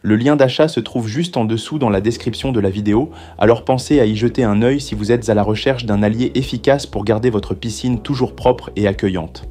Le lien d'achat se trouve juste en dessous dans la description de la vidéo, alors pensez à y jeter un œil si vous êtes à la recherche d'un allié efficace pour garder votre piscine toujours propre et accueillante.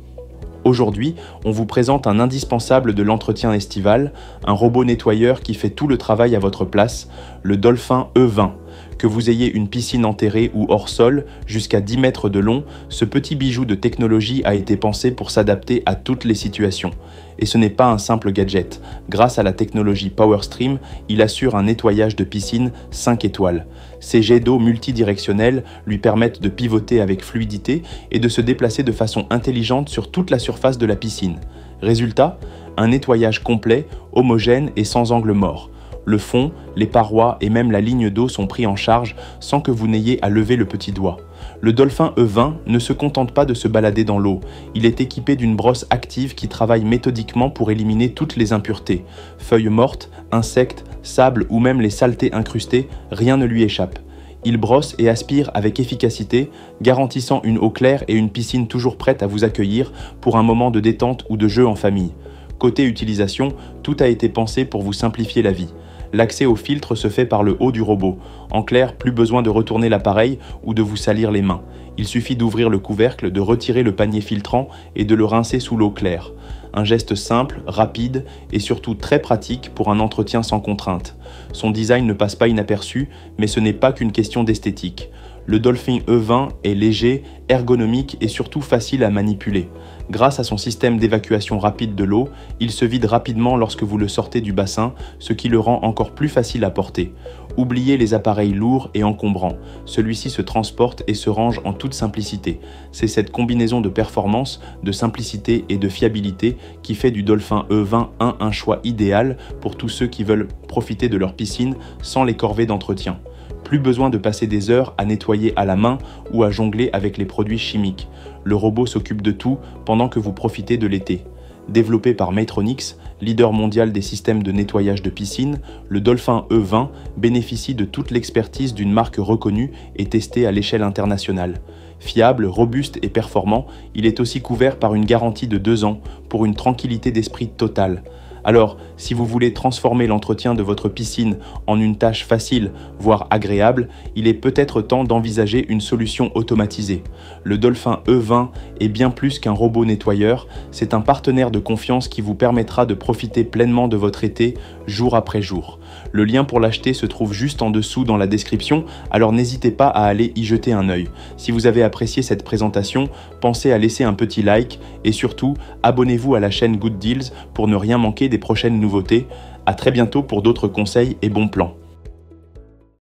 Aujourd'hui, on vous présente un indispensable de l'entretien estival, un robot nettoyeur qui fait tout le travail à votre place, le Dolphin E20. Que vous ayez une piscine enterrée ou hors sol, jusqu'à 10 mètres de long, ce petit bijou de technologie a été pensé pour s'adapter à toutes les situations. Et ce n'est pas un simple gadget. Grâce à la technologie PowerStream, il assure un nettoyage de piscine 5 étoiles. Ces jets d'eau multidirectionnels lui permettent de pivoter avec fluidité et de se déplacer de façon intelligente sur toute la surface de la piscine. Résultat, un nettoyage complet, homogène et sans angle mort. Le fond, les parois et même la ligne d'eau sont pris en charge sans que vous n'ayez à lever le petit doigt. Le Dolphin E20 ne se contente pas de se balader dans l'eau. Il est équipé d'une brosse active qui travaille méthodiquement pour éliminer toutes les impuretés. Feuilles mortes, insectes, sable ou même les saletés incrustées, rien ne lui échappe. Il brosse et aspire avec efficacité, garantissant une eau claire et une piscine toujours prête à vous accueillir pour un moment de détente ou de jeu en famille. Côté utilisation, tout a été pensé pour vous simplifier la vie. L'accès au filtre se fait par le haut du robot. En clair, plus besoin de retourner l'appareil ou de vous salir les mains. Il suffit d'ouvrir le couvercle, de retirer le panier filtrant et de le rincer sous l'eau claire. Un geste simple, rapide et surtout très pratique pour un entretien sans contrainte. Son design ne passe pas inaperçu, mais ce n'est pas qu'une question d'esthétique. Le Dolphin E20 est léger, ergonomique et surtout facile à manipuler. Grâce à son système d'évacuation rapide de l'eau, il se vide rapidement lorsque vous le sortez du bassin, ce qui le rend encore plus facile à porter. Oubliez les appareils lourds et encombrants. Celui-ci se transporte et se range en toute simplicité. C'est cette combinaison de performance, de simplicité et de fiabilité qui fait du Dolphin E20 un choix idéal pour tous ceux qui veulent profiter de leur piscine sans les corvées d'entretien. Plus besoin de passer des heures à nettoyer à la main ou à jongler avec les produits chimiques. Le robot s'occupe de tout pendant que vous profitez de l'été. Développé par Maytronics, leader mondial des systèmes de nettoyage de piscine, le Dolphin E20 bénéficie de toute l'expertise d'une marque reconnue et testée à l'échelle internationale. Fiable, robuste et performant, il est aussi couvert par une garantie de 2 ans pour une tranquillité d'esprit totale. Alors, si vous voulez transformer l'entretien de votre piscine en une tâche facile, voire agréable, il est peut-être temps d'envisager une solution automatisée. Le Dolphin E20 est bien plus qu'un robot nettoyeur, c'est un partenaire de confiance qui vous permettra de profiter pleinement de votre été, jour après jour. Le lien pour l'acheter se trouve juste en dessous dans la description, alors n'hésitez pas à aller y jeter un œil. Si vous avez apprécié cette présentation, pensez à laisser un petit like et surtout, abonnez-vous à la chaîne Good Deals pour ne rien manquer des prochaines nouveautés. À très bientôt pour d'autres conseils et bons plans.